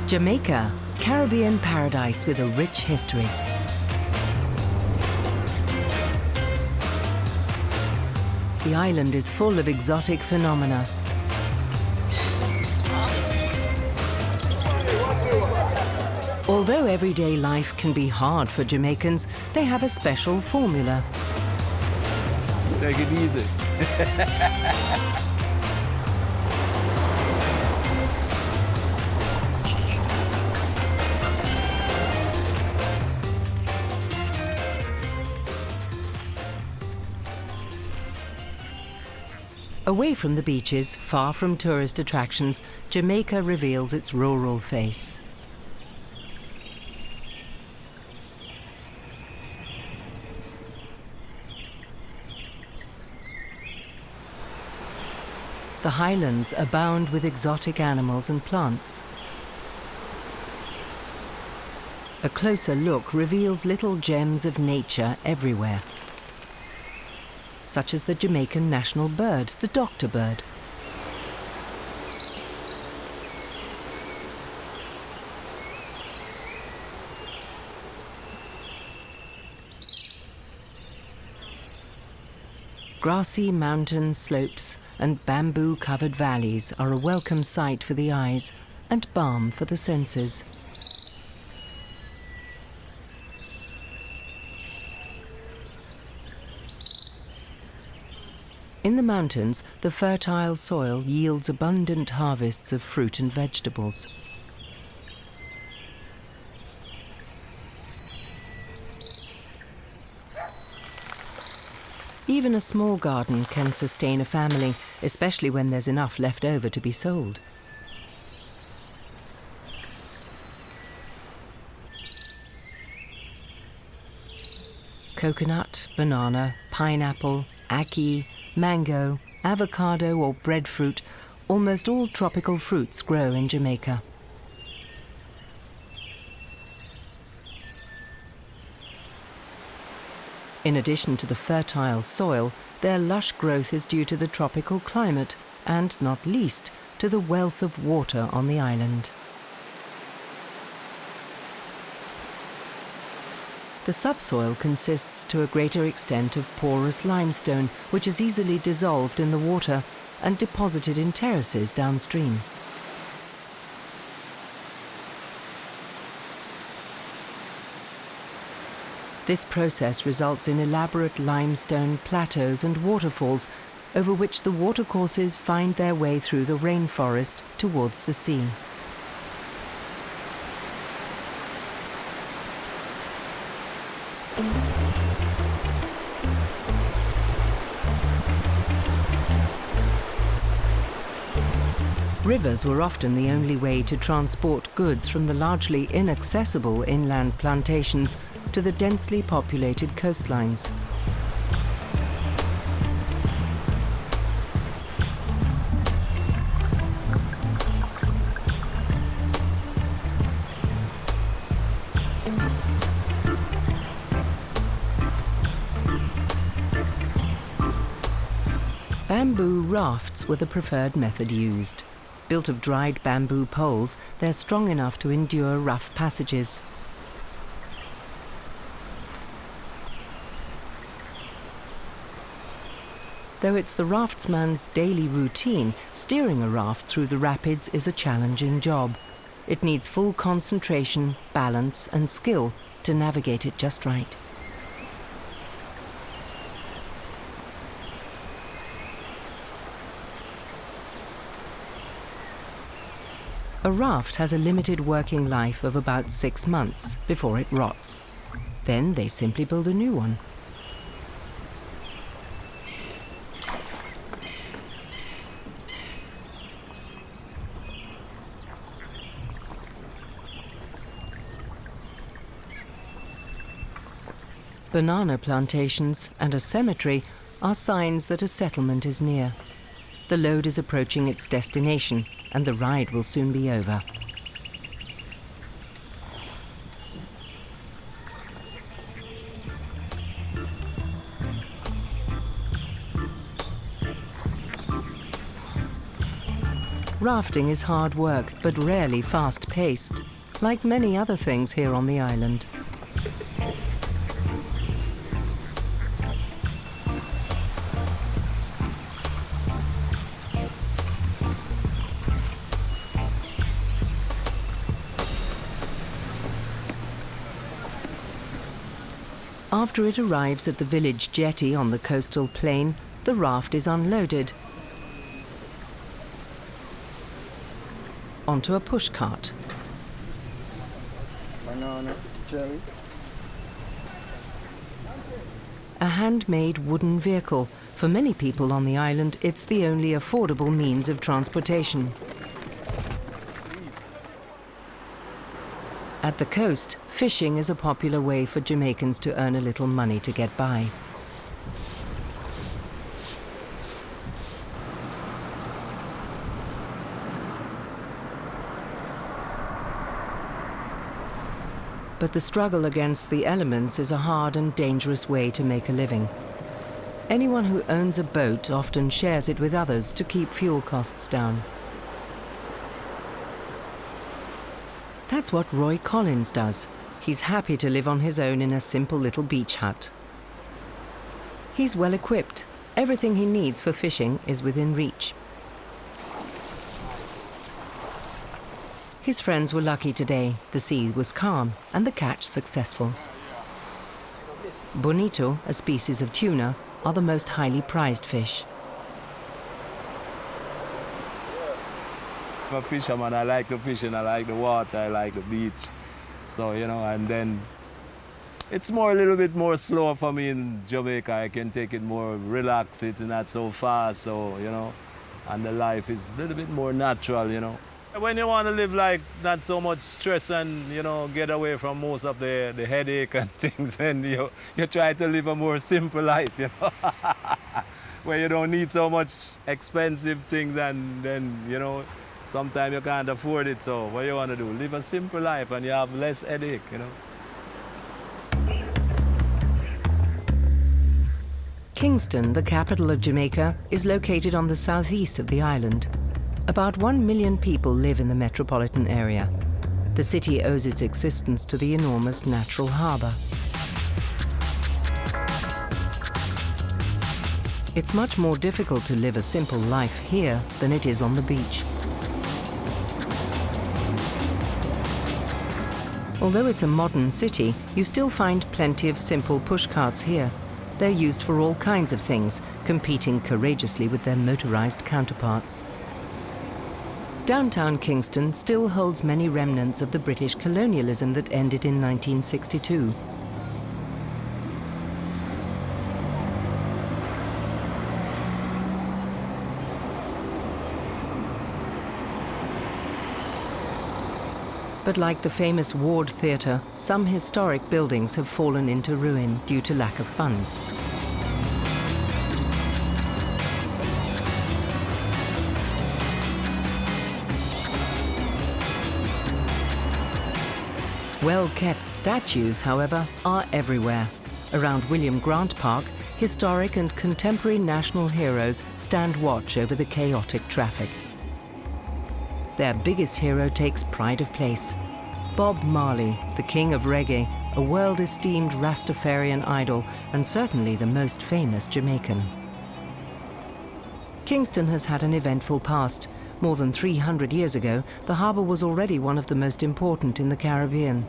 Jamaica, Caribbean paradise with a rich history. The island is full of exotic phenomena. Although everyday life can be hard for Jamaicans, they have a special formula. Take it easy. Away from the beaches, far from tourist attractions, Jamaica reveals its rural face. The highlands abound with exotic animals and plants. A closer look reveals little gems of nature everywhere, such as the Jamaican national bird, the doctor bird. Grassy mountain slopes and bamboo-covered valleys are a welcome sight for the eyes and balm for the senses. In the mountains, the fertile soil yields abundant harvests of fruit and vegetables. Even a small garden can sustain a family, especially when there's enough left over to be sold. Coconut, banana, pineapple, ackee, mango, avocado or breadfruit, almost all tropical fruits grow in Jamaica. In addition to the fertile soil, their lush growth is due to the tropical climate and, not least, to the wealth of water on the island. The subsoil consists to a greater extent of porous limestone, which is easily dissolved in the water and deposited in terraces downstream. This process results in elaborate limestone plateaus and waterfalls, over which the watercourses find their way through the rainforest towards the sea. Rivers were often the only way to transport goods from the largely inaccessible inland plantations to the densely populated coastlines. Bamboo rafts were the preferred method used. Built of dried bamboo poles, they're strong enough to endure rough passages. Though it's the raftsman's daily routine, steering a raft through the rapids is a challenging job. It needs full concentration, balance, and skill to navigate it just right. A raft has a limited working life of about 6 months before it rots. Then they simply build a new one. Banana plantations and a cemetery are signs that a settlement is near. The load is approaching its destination, and the ride will soon be over. Rafting is hard work, but rarely fast-paced, like many other things here on the island. After it arrives at the village jetty on the coastal plain, the raft is unloaded onto a pushcart. Banana, cherry. A handmade wooden vehicle. For many people on the island, it's the only affordable means of transportation. At the coast, fishing is a popular way for Jamaicans to earn a little money to get by. But the struggle against the elements is a hard and dangerous way to make a living. Anyone who owns a boat often shares it with others to keep fuel costs down. That's what Roy Collins does. He's happy to live on his own in a simple little beach hut. He's well equipped. Everything he needs for fishing is within reach. His friends were lucky today. The sea was calm and the catch successful. Bonito, a species of tuna, are the most highly prized fish. I'm a fisherman. I like the fishing, I like the water, I like the beach. So, you know, and then it's a little bit more slow for me in Jamaica. I can take it more relaxed, it's not so fast, so, you know, and the life is a little bit more natural, you know. When you want to live like not so much stress and, you know, get away from most of the headache and things, and you try to live a more simple life, you know, where you don't need so much expensive things, and then, you know, sometimes you can't afford it. So what you want to do? Live a simple life and you have less headache, you know. Kingston, the capital of Jamaica, is located on the southeast of the island. About 1 million people live in the metropolitan area. The city owes its existence to the enormous natural harbour. It's much more difficult to live a simple life here than it is on the beach. Although it's a modern city, you still find plenty of simple pushcarts here. They're used for all kinds of things, competing courageously with their motorized counterparts. Downtown Kingston still holds many remnants of the British colonialism that ended in 1962. But like the famous Ward Theatre, some historic buildings have fallen into ruin due to lack of funds. Well-kept statues, however, are everywhere. Around William Grant Park, historic and contemporary national heroes stand watch over the chaotic traffic. Their biggest hero takes pride of place. Bob Marley, the king of reggae, a world-esteemed Rastafarian idol, and certainly the most famous Jamaican. Kingston has had an eventful past. More than 300 years ago, the harbour was already one of the most important in the Caribbean.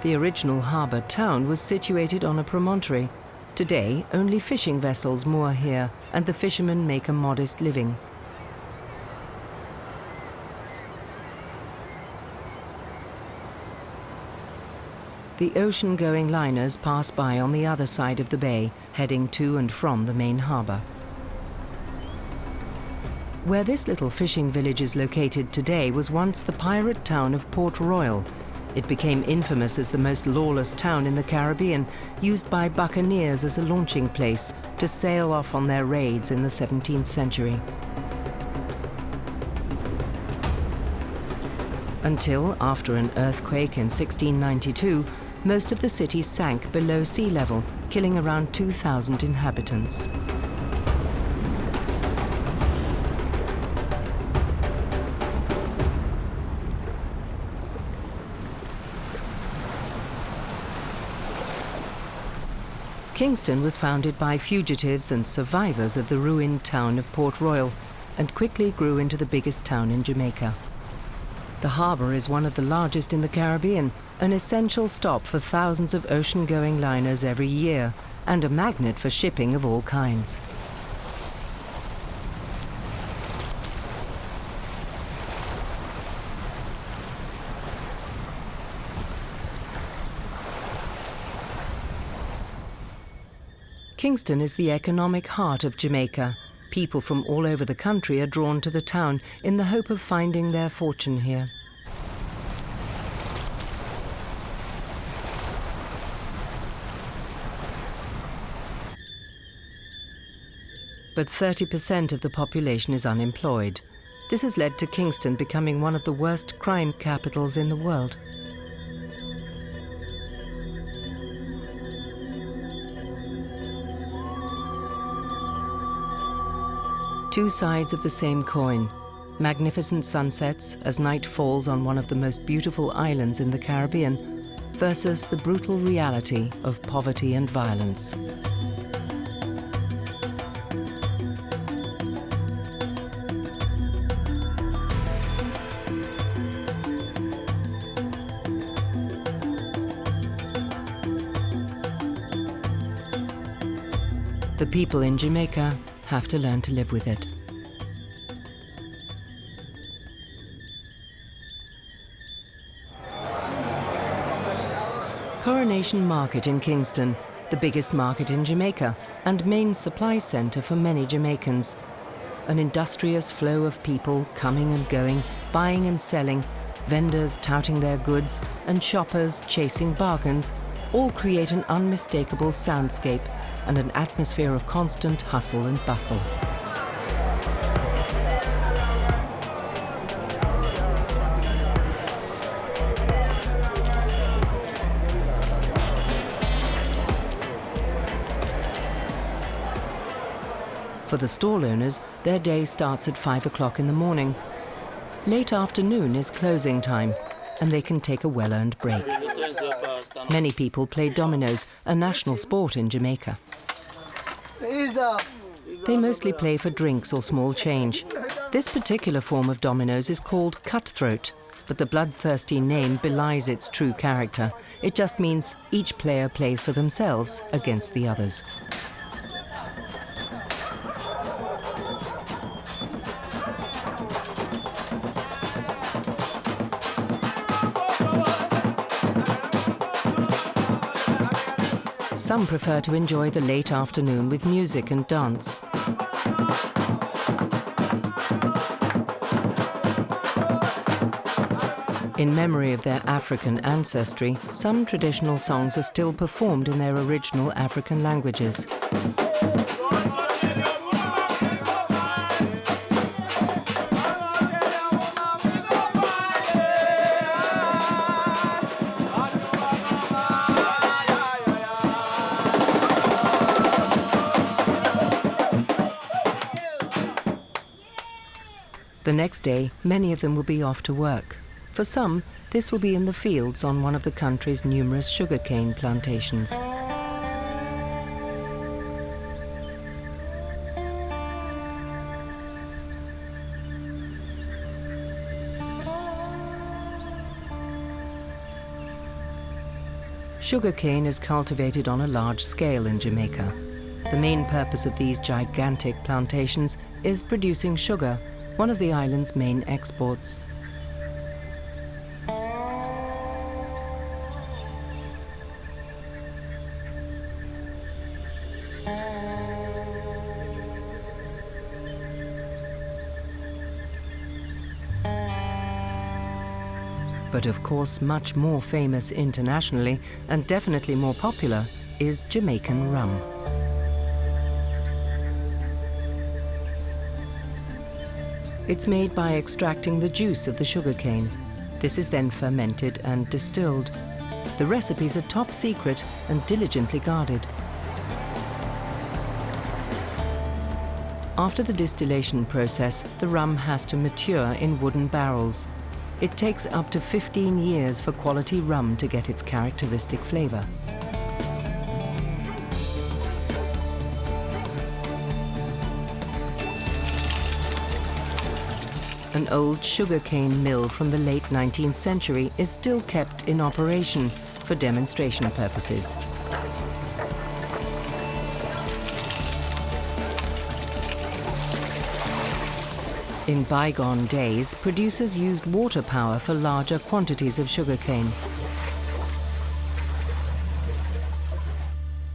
The original harbour town was situated on a promontory. Today, only fishing vessels moor here, and the fishermen make a modest living. The ocean-going liners pass by on the other side of the bay, heading to and from the main harbour. Where this little fishing village is located today was once the pirate town of Port Royal. It became infamous as the most lawless town in the Caribbean, used by buccaneers as a launching place to sail off on their raids in the 17th century. Until, after an earthquake in 1692, most of the city sank below sea level, killing around 2,000 inhabitants. Kingston was founded by fugitives and survivors of the ruined town of Port Royal and quickly grew into the biggest town in Jamaica. The harbour is one of the largest in the Caribbean, an essential stop for thousands of ocean-going liners every year, and a magnet for shipping of all kinds. Kingston is the economic heart of Jamaica. People from all over the country are drawn to the town in the hope of finding their fortune here. But 30% of the population is unemployed. This has led to Kingston becoming one of the worst crime capitals in the world. Two sides of the same coin. Magnificent sunsets as night falls on one of the most beautiful islands in the Caribbean versus the brutal reality of poverty and violence. The people in Jamaica have to learn to live with it. Coronation Market in Kingston, the biggest market in Jamaica and main supply centre for many Jamaicans. An industrious flow of people coming and going, buying and selling, vendors touting their goods and shoppers chasing bargains all create an unmistakable soundscape and an atmosphere of constant hustle and bustle. For the stall owners, their day starts at 5 o'clock in the morning. Late afternoon is closing time, and they can take a well-earned break. Many people play dominoes, a national sport in Jamaica. They mostly play for drinks or small change. This particular form of dominoes is called cutthroat, but the bloodthirsty name belies its true character. It just means each player plays for themselves against the others. Some prefer to enjoy the late afternoon with music and dance. In memory of their African ancestry, some traditional songs are still performed in their original African languages. The next day, many of them will be off to work. For some, this will be in the fields on one of the country's numerous sugarcane plantations. Sugarcane is cultivated on a large scale in Jamaica. The main purpose of these gigantic plantations is producing sugar, one of the island's main exports. But of course, much more famous internationally, and definitely more popular, is Jamaican rum. It's made by extracting the juice of the sugarcane. This is then fermented and distilled. The recipes are top secret and diligently guarded. After the distillation process, the rum has to mature in wooden barrels. It takes up to 15 years for quality rum to get its characteristic flavour. An old sugarcane mill from the late 19th century is still kept in operation for demonstration purposes. In bygone days, producers used water power for larger quantities of sugarcane.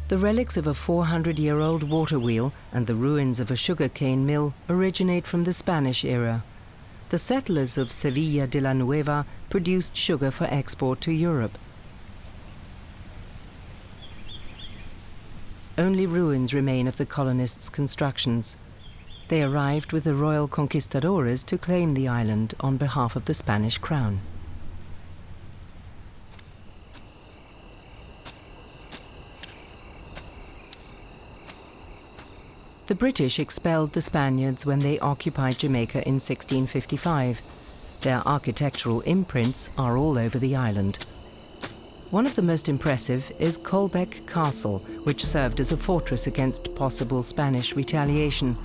The relics of a 400-year-old water wheel and the ruins of a sugarcane mill originate from the Spanish era. The settlers of Sevilla de la Nueva produced sugar for export to Europe. Only ruins remain of the colonists' constructions. They arrived with the royal conquistadores to claim the island on behalf of the Spanish crown. The British expelled the Spaniards when they occupied Jamaica in 1655. Their architectural imprints are all over the island. One of the most impressive is Colbeck Castle, which served as a fortress against possible Spanish retaliation.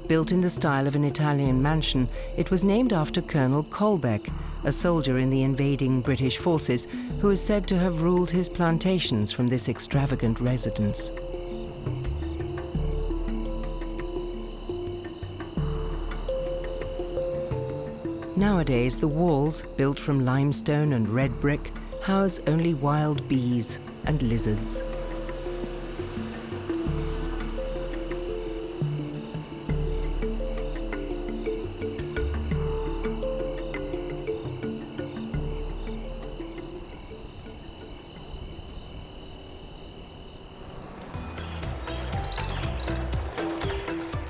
Built in the style of an Italian mansion, it was named after Colonel Colbeck, a soldier in the invading British forces who is said to have ruled his plantations from this extravagant residence. Nowadays, the walls, built from limestone and red brick, house only wild bees and lizards.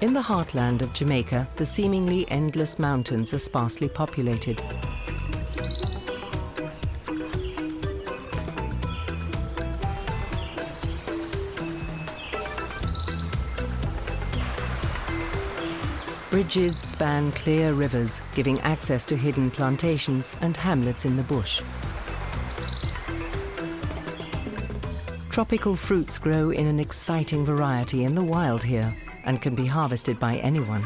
In the heartland of Jamaica, the seemingly endless mountains are sparsely populated. Bridges span clear rivers, giving access to hidden plantations and hamlets in the bush. Tropical fruits grow in an exciting variety in the wild here, and can be harvested by anyone.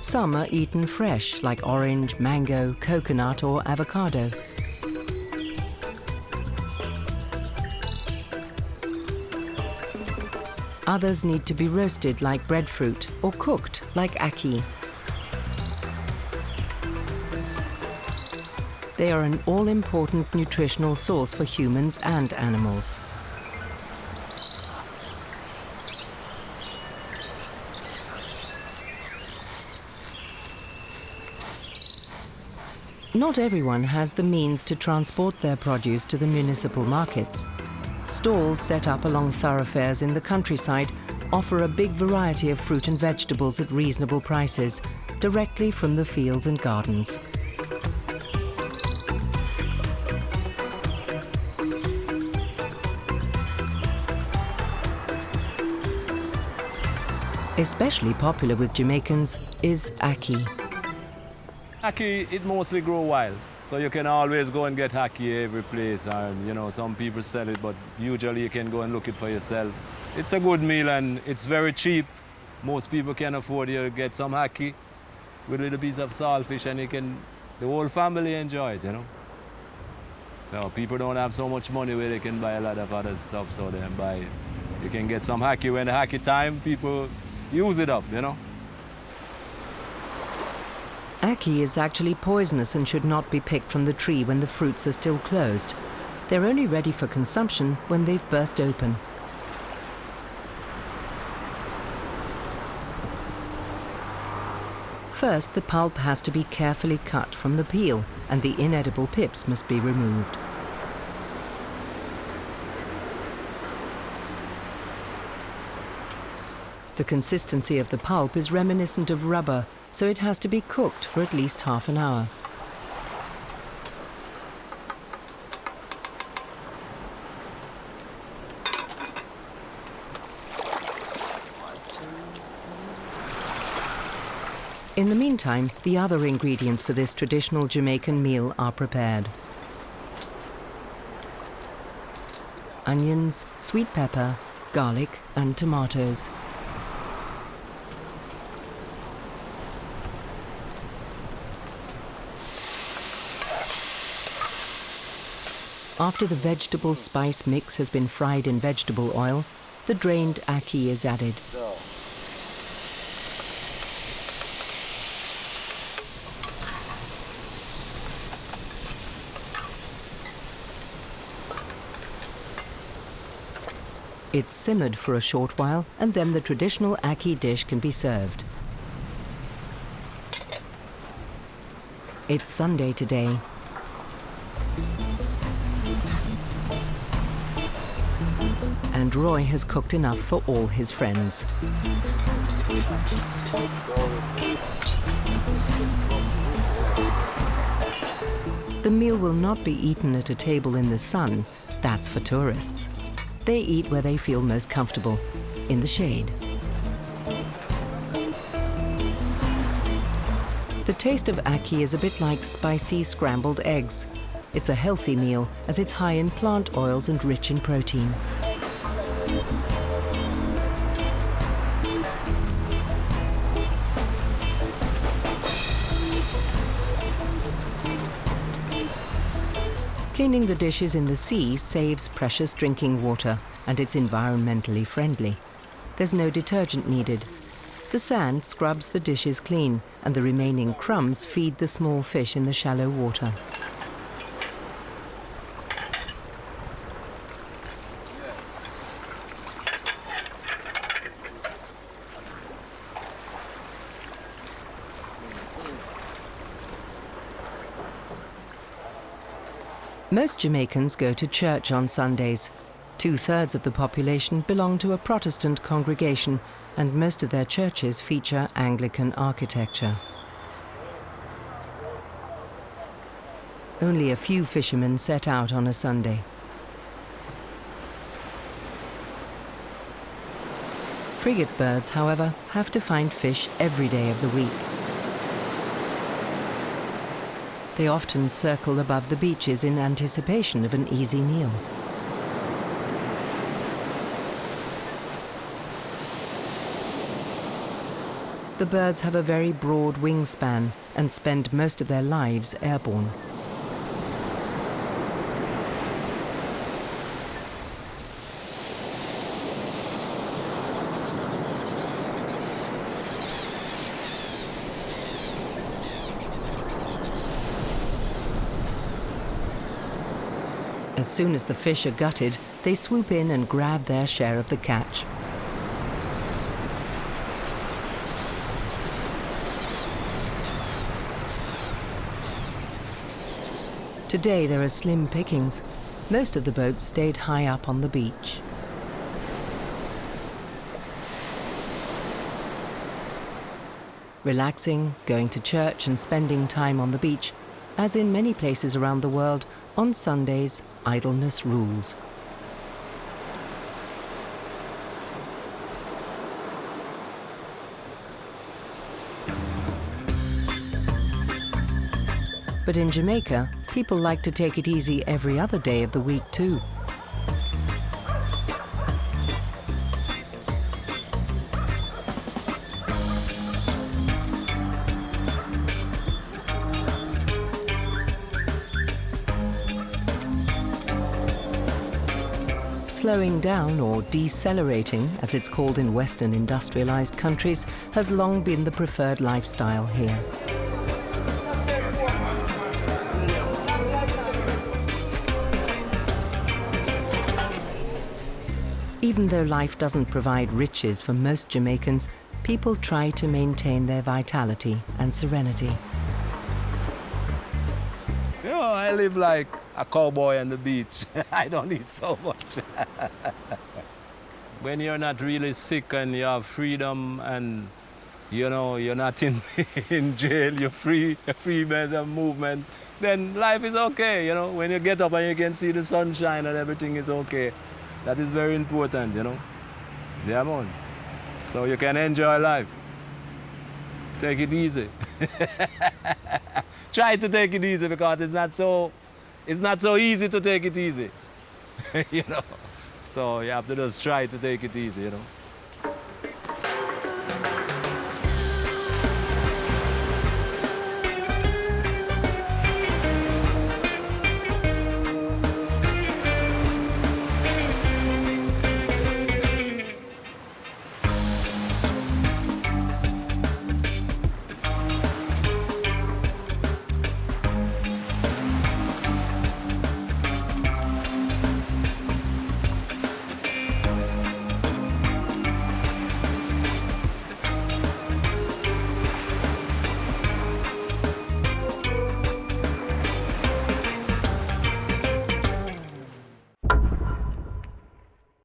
Some are eaten fresh, like orange, mango, coconut, or avocado. Others need to be roasted, like breadfruit, or cooked, like ackee. They are an all-important nutritional source for humans and animals. Not everyone has the means to transport their produce to the municipal markets. Stalls set up along thoroughfares in the countryside offer a big variety of fruit and vegetables at reasonable prices, directly from the fields and gardens. Especially popular with Jamaicans is ackee. Ackee, it mostly grow wild, so you can always go and get ackee every place, and you know, some people sell it, but usually you can go and look it for yourself. It's a good meal and it's very cheap. Most people can afford to get some ackee with a little piece of saltfish, and the whole family enjoy it, you know. So people don't have so much money where they can buy a lot of other stuff, so they can buy it. You can get some ackee when the ackee time, people use it up, you know. Ackee is actually poisonous and should not be picked from the tree when the fruits are still closed. They're only ready for consumption when they've burst open. First, the pulp has to be carefully cut from the peel, and the inedible pips must be removed. The consistency of the pulp is reminiscent of rubber, so it has to be cooked for at least half an hour. In the meantime, the other ingredients for this traditional Jamaican meal are prepared. Onions, sweet pepper, garlic and tomatoes. After the vegetable spice mix has been fried in vegetable oil, the drained ackee is added. It's simmered for a short while, and then the traditional ackee dish can be served. It's Sunday today. And Roy has cooked enough for all his friends. The meal will not be eaten at a table in the sun. That's for tourists. They eat where they feel most comfortable, in the shade. The taste of ackee is a bit like spicy scrambled eggs. It's a healthy meal as it's high in plant oils and rich in protein. Cleaning the dishes in the sea saves precious drinking water, and it's environmentally friendly. There's no detergent needed. The sand scrubs the dishes clean, and the remaining crumbs feed the small fish in the shallow water. Most Jamaicans go to church on Sundays. 2/3 of the population belong to a Protestant congregation, and most of their churches feature Anglican architecture. Only a few fishermen set out on a Sunday. Frigate birds, however, have to find fish every day of the week. They often circle above the beaches in anticipation of an easy meal. The birds have a very broad wingspan and spend most of their lives airborne. As soon as the fish are gutted, they swoop in and grab their share of the catch. Today there are slim pickings. Most of the boats stayed high up on the beach. Relaxing, going to church and spending time on the beach. As in many places around the world, on Sundays, idleness rules. But in Jamaica, people like to take it easy every other day of the week too. Slowing down, or decelerating, as it's called in Western industrialized countries, has long been the preferred lifestyle here. Even though life doesn't provide riches for most Jamaicans, people try to maintain their vitality and serenity. You know, I live like a cowboy on the beach. I don't need so much. When you're not really sick and you have freedom and you know, you're not in, in jail, you're free of movement, then life is okay, you know. When you get up and you can see the sunshine and everything is okay, that is very important, you know. Yeah, man. So you can enjoy life. Take it easy. Try to take it easy because it's not so easy to take it easy. You know. So you have to just try to take it easy, you know.